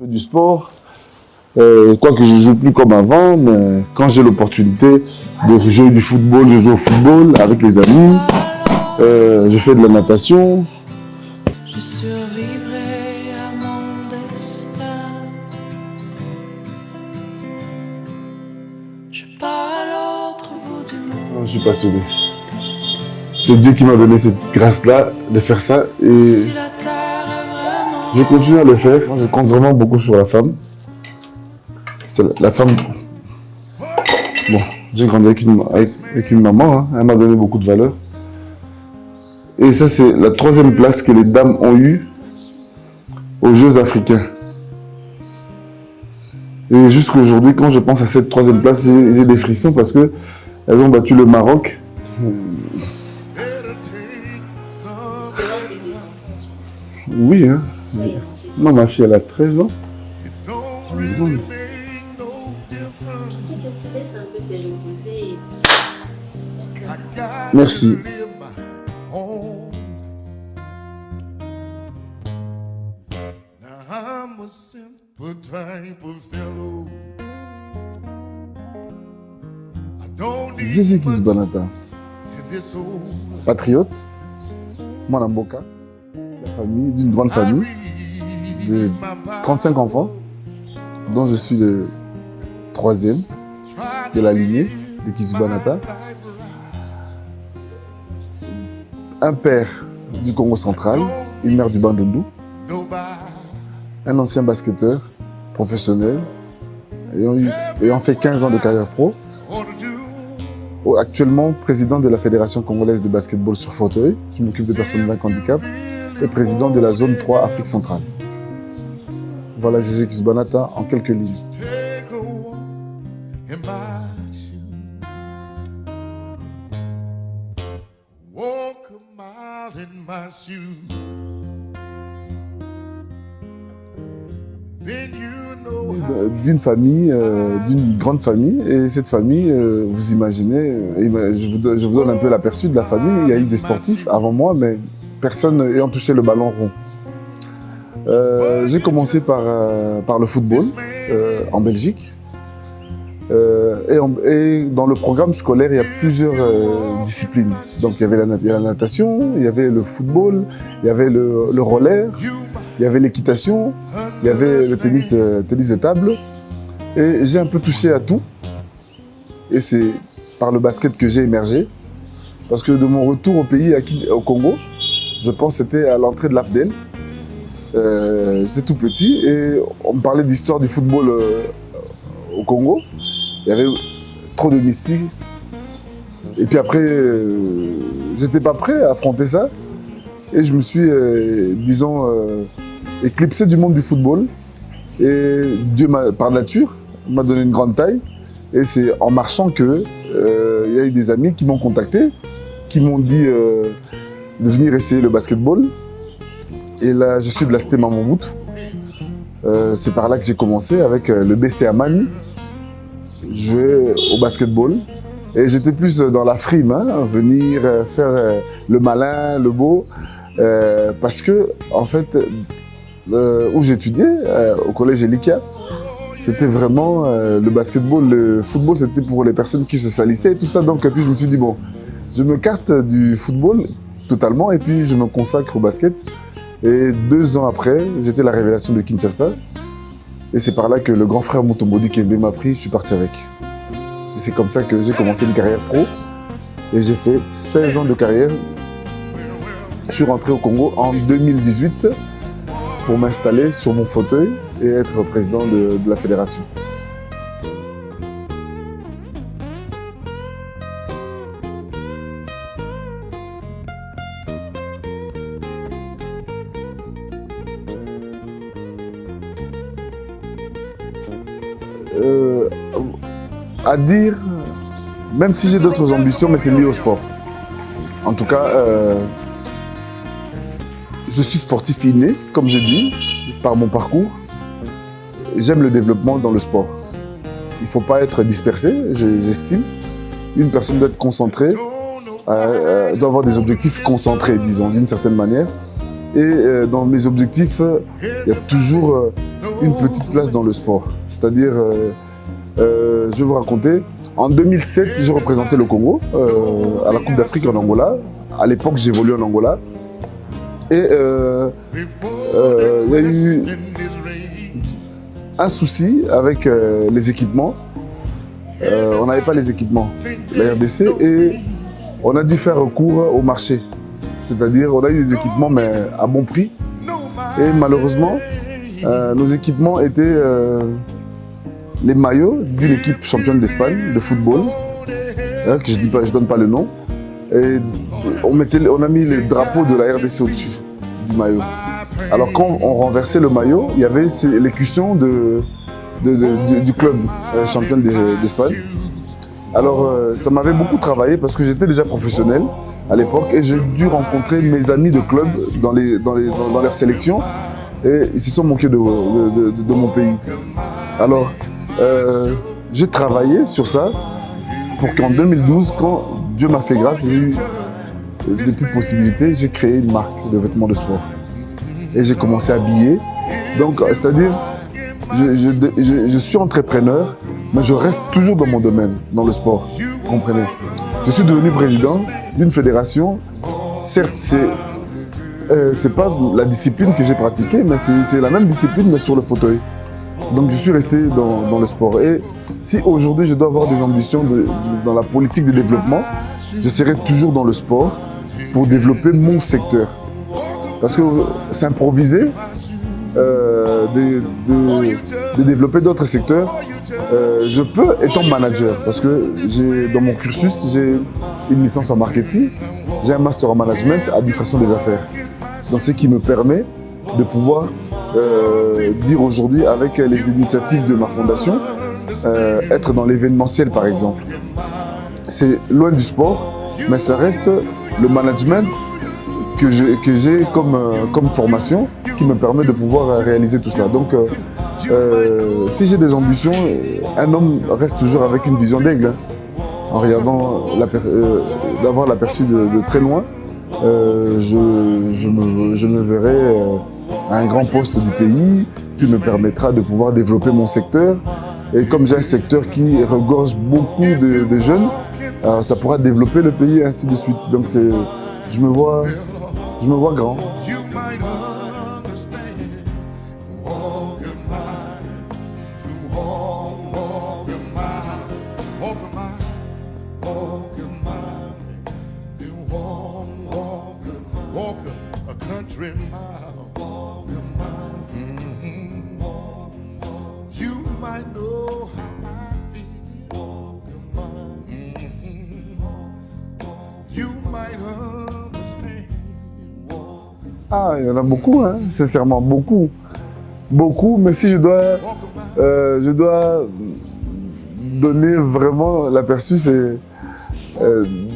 du sport. Quoique je ne joue plus comme avant, mais quand j'ai l'opportunité de jouer du football, je joue au football avec les amis. Je fais de la natation. Je survivrai à mon destin. Je pars à l'autre bout du monde. Je suis passionné. C'est Dieu qui m'a donné cette grâce-là de faire ça et Si la terre est vraiment je continue à le faire. Je compte vraiment beaucoup sur la femme. C'est la femme. Bon, j'ai grandi avec une maman, hein. Elle m'a donné beaucoup de valeur. Et ça, c'est la 3e place que les dames ont eue aux Jeux africains. Et jusqu'aujourd'hui, quand je pense à cette 3e place, j'ai des frissons parce que elles ont battu le Maroc. Oui, hein. Non, ma fille, elle a 13 ans. Merci. Jésus Kizbanata, patriote, Mwanamboka, la famille d'une grande famille de 35 enfants, dont je suis le 3e de la lignée de Kizbanata. Un père du Congo central, une mère du Bandundu, un ancien basketteur professionnel ayant fait 15 ans de carrière pro, actuellement président de la Fédération congolaise de basketball sur fauteuil, je m'occupe des personnes avec handicap, et président de la zone 3 Afrique centrale. Voilà Jésus Kizbanata en quelques lignes. D'une famille, d'une grande famille, et cette famille, vous imaginez, je vous donne un peu l'aperçu de la famille. Il y a eu des sportifs avant moi, mais personne n'ayant touché le ballon rond. J'ai commencé par le football en Belgique. Et dans le programme scolaire, il y a plusieurs disciplines. Donc il y avait la natation, il y avait le football, il y avait le roller, il y avait l'équitation, il y avait le tennis de table. Et j'ai un peu touché à tout. Et c'est par le basket que j'ai émergé. Parce que de mon retour au pays, au Congo, je pense que c'était à l'entrée de l'AFDEL. J'étais tout petit et on me parlait d'histoire du football au Congo. Il y avait trop de mystique. Et puis après, j'étais pas prêt à affronter ça. Et je me suis, disons, éclipsé du monde du football. Et Dieu, par nature, m'a donné une grande taille. Et c'est en marchant que il y a eu des amis qui m'ont contacté, qui m'ont dit de venir essayer le basketball. Et là, je suis de la cité Mamoumout. C'est par là que j'ai commencé avec le BC Amani. Je jouais au basketball. Et j'étais plus dans la frime, hein, venir faire le malin, le beau. Parce que, en fait, où j'étudiais, au collège Elikia, c'était vraiment le basketball, le football, c'était pour les personnes qui se salissaient et tout ça. Donc, puis je me suis dit, bon, je me carte du football totalement et puis je me consacre au basket. Et 2 ans après, j'étais la révélation de Kinshasa. Et c'est par là que le grand frère Mutombodi Kembe m'a pris, je suis parti avec. Et c'est comme ça que j'ai commencé une carrière pro. Et j'ai fait 16 ans de carrière. Je suis rentré au Congo en 2018 pour m'installer sur mon fauteuil et être président de la fédération. À dire, même si j'ai d'autres ambitions, mais c'est lié au sport. En tout cas, je suis sportif inné, comme je dis, par mon parcours. J'aime le développement dans le sport. Il ne faut pas être dispersé, j'estime. Une personne doit être concentrée, doit avoir des objectifs concentrés, disons, d'une certaine manière. Et dans mes objectifs, il y a toujours une petite place dans le sport. C'est-à-dire, je vais vous raconter, en 2007, j'ai représenté le Congo à la Coupe d'Afrique en Angola. À l'époque, j'évoluais en Angola. Et il y a eu un souci avec les équipements. On n'avait pas les équipements, la RDC, et on a dû faire recours au marché. C'est-à-dire, on a eu des équipements, mais à bon prix. Et malheureusement, nos équipements étaient les maillots d'une équipe championne d'Espagne de football, que je donne pas le nom. Et on a mis le drapeau de la RDC au-dessus du maillot. Alors quand on renversait le maillot, il y avait l'écusson du club champion d'Espagne. Alors ça m'avait beaucoup travaillé parce que j'étais déjà professionnel à l'époque et j'ai dû rencontrer mes amis de club dans leur sélection et ils se sont moqués de mon pays. Alors j'ai travaillé sur ça pour qu'en 2012, quand Dieu m'a fait grâce, j'ai eu des petites possibilités, j'ai créé une marque de vêtements de sport. Et j'ai commencé à habiller. Donc, c'est-à-dire, je suis entrepreneur, mais je reste toujours dans mon domaine, dans le sport. Vous comprenez? Je suis devenu président d'une fédération. Certes, c'est pas la discipline que j'ai pratiquée, mais c'est la même discipline, mais sur le fauteuil. Donc, je suis resté dans le sport. Et si aujourd'hui, je dois avoir des ambitions dans la politique de développement, je serai toujours dans le sport pour développer mon secteur. Parce que s'improviser, de développer d'autres secteurs, je peux étant manager. Parce que dans mon cursus, j'ai une licence en marketing, j'ai un master en management, administration des affaires. Donc ce qui me permet de pouvoir dire aujourd'hui avec les initiatives de ma fondation, être dans l'événementiel par exemple. C'est loin du sport, mais ça reste le management que j'ai comme formation qui me permet de pouvoir réaliser tout ça. Donc, si j'ai des ambitions, un homme reste toujours avec une vision d'aigle. Hein. En regardant, d'avoir l'aperçu de très loin, je me verrai à un grand poste du pays qui me permettra de pouvoir développer mon secteur. Et comme j'ai un secteur qui regorge beaucoup de jeunes, ça pourra développer le pays et ainsi de suite. Donc je me vois grand. Ah, il y en a beaucoup, hein, sincèrement, beaucoup. Beaucoup, mais si je dois donner vraiment l'aperçu, c'est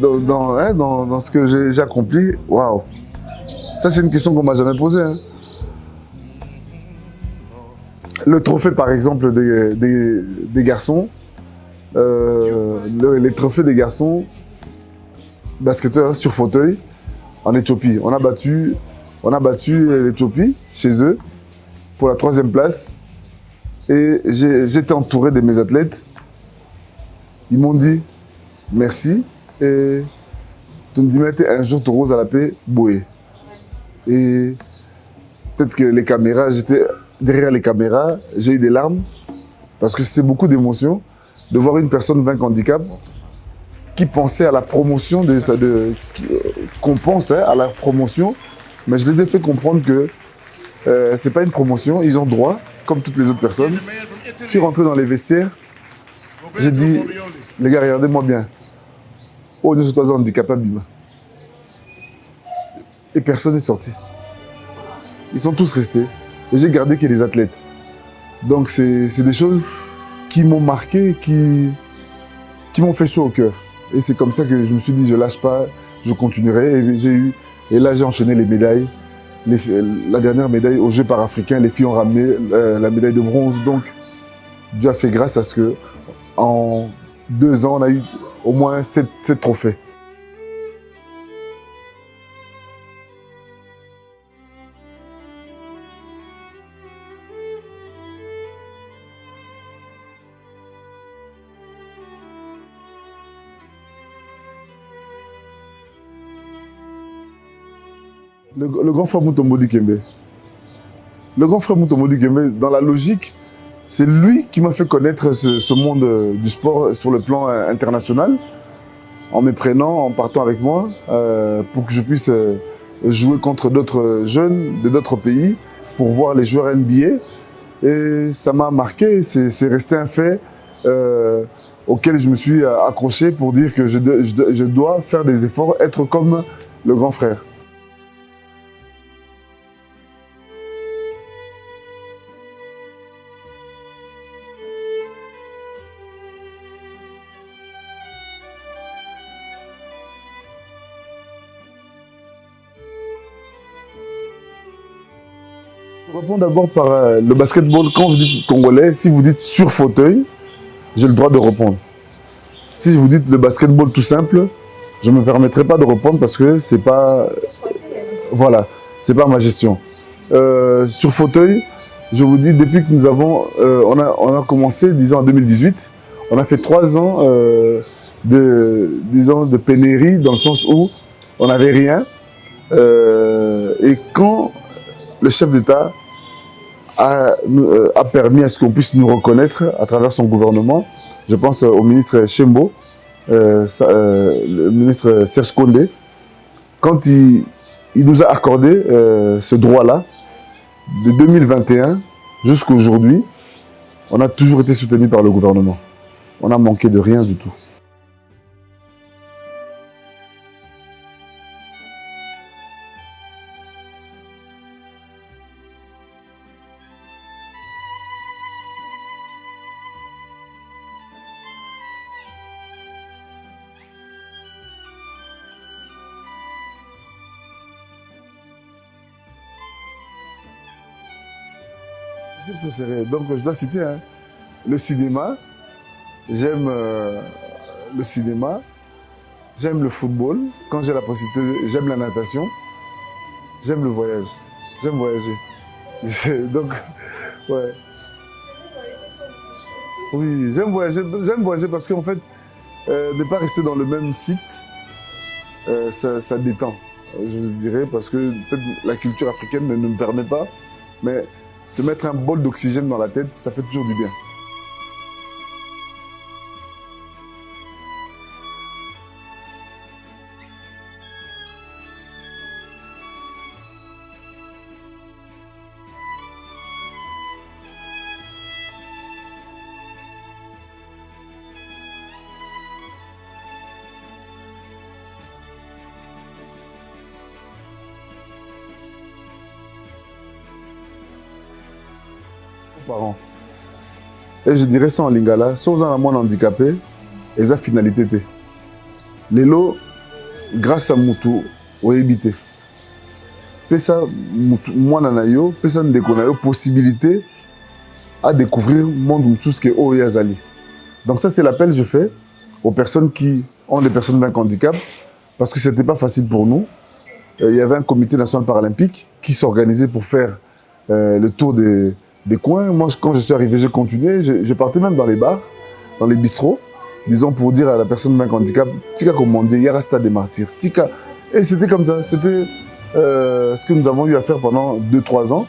dans ce que j'ai accompli. Waouh! Ça, c'est une question qu'on m'a jamais posée. Hein. Le trophée, par exemple, des garçons, les trophées des garçons basketteurs sur fauteuil en Éthiopie. On a battu l'Éthiopie chez eux pour la 3e place. Et j'étais entouré de mes athlètes. Ils m'ont dit merci. Et tu me dis, mais un jour, tu roses à la paix, boué. Et peut-être que les caméras, j'étais derrière les caméras, j'ai eu des larmes parce que c'était beaucoup d'émotions de voir une personne vaincre handicap qui pensait à la promotion qu'on pense à la promotion. Mais je les ai fait comprendre que c'est pas une promotion, ils ont droit, comme toutes les autres personnes. Je suis rentré dans les vestiaires, j'ai dit, les gars, regardez-moi bien. Oh, nous sommes handicapés, Bima. Et personne n'est sorti. Ils sont tous restés. Et j'ai gardé que les athlètes. Donc c'est des choses qui m'ont marqué, qui m'ont fait chaud au cœur. Et c'est comme ça que je me suis dit, je lâche pas, je continuerai. Et là, j'ai enchaîné les médailles. La dernière médaille aux Jeux Parafricains, les filles ont ramené la médaille de bronze. Donc, Dieu a fait grâce à ce que, en 2 ans, on a eu au moins 7 trophées. Le grand frère Mutombo Dikembe. Le grand frère Mutombo Dikembe, dans la logique, c'est lui qui m'a fait connaître ce monde du sport sur le plan international, en me prenant, en partant avec moi, pour que je puisse jouer contre d'autres jeunes de d'autres pays, pour voir les joueurs NBA. Et ça m'a marqué, c'est resté un fait auquel je me suis accroché pour dire que je dois faire des efforts, être comme le grand frère. Je réponds d'abord par le basketball. Quand vous dites congolais, si vous dites sur fauteuil, j'ai le droit de répondre. Si vous dites le basketball tout simple, je ne me permettrai pas de répondre parce que c'est pas, voilà, c'est pas ma gestion. Sur fauteuil, je vous dis, depuis que nous avons, on a commencé, disons en 2018, on a fait 3 ans de pénurie dans le sens où on n'avait rien. Et quand le chef d'État a permis à ce qu'on puisse nous reconnaître à travers son gouvernement. Je pense au ministre Chembo, le ministre Serge Kondé. Quand il nous a accordé ce droit-là, de 2021 jusqu'à aujourd'hui, on a toujours été soutenu par le gouvernement. On n'a manqué de rien du tout. Préféré. Donc je dois citer le cinéma. J'aime le cinéma. J'aime le football. Quand j'ai la possibilité, j'aime la natation. J'aime le voyage. J'aime voyager. Donc, ouais. Oui, j'aime voyager. J'aime voyager parce qu'en fait, ne pas rester dans le même site, ça détend. Je dirais parce que peut-être la culture africaine ne me permet pas. Mais se mettre un bol d'oxygène dans la tête, ça fait toujours du bien. Parents. Et je dirais ça en lingala, sans un monde handicapé, et sa finalité. Lelo, grâce à Moutou, au évité. Pesa moi nanayo, pesa ndekonayo possibilité à découvrir le monde moussous que o yazali. Donc ça c'est l'appel que je fais aux personnes qui ont des personnes avec handicap, parce que c'était pas facile pour nous. Il y avait un comité national paralympique qui s'organisait pour faire le tour des coins. Moi, quand je suis arrivé, j'ai continué. Je partais même dans les bars, dans les bistrots, disons pour dire à la personne avec handicap, Tika commandé, Yarasta des martyrs, Tika. Et c'était comme ça. C'était ce que nous avons eu à faire pendant 2-3 ans.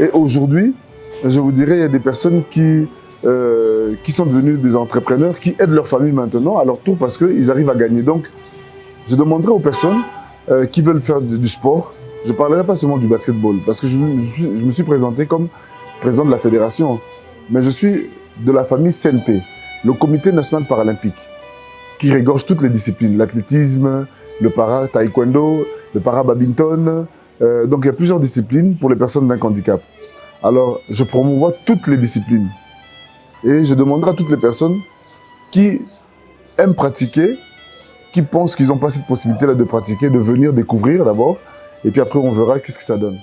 Et aujourd'hui, je vous dirais, il y a des personnes qui sont devenues des entrepreneurs, qui aident leur famille maintenant à leur tour parce qu'ils arrivent à gagner. Donc, je demanderai aux personnes qui veulent faire du sport, je ne parlerai pas seulement du basketball, parce que je me suis présenté comme président de la fédération, mais je suis de la famille CNP, le comité national paralympique, qui regorge toutes les disciplines, l'athlétisme, le para-taekwondo, le para-badminton, donc il y a plusieurs disciplines pour les personnes avec handicap. Alors, je promouvois toutes les disciplines, et je demanderai à toutes les personnes qui aiment pratiquer, qui pensent qu'ils n'ont pas cette possibilité-là de pratiquer, de venir découvrir d'abord, et puis après on verra qu'est-ce que ça donne.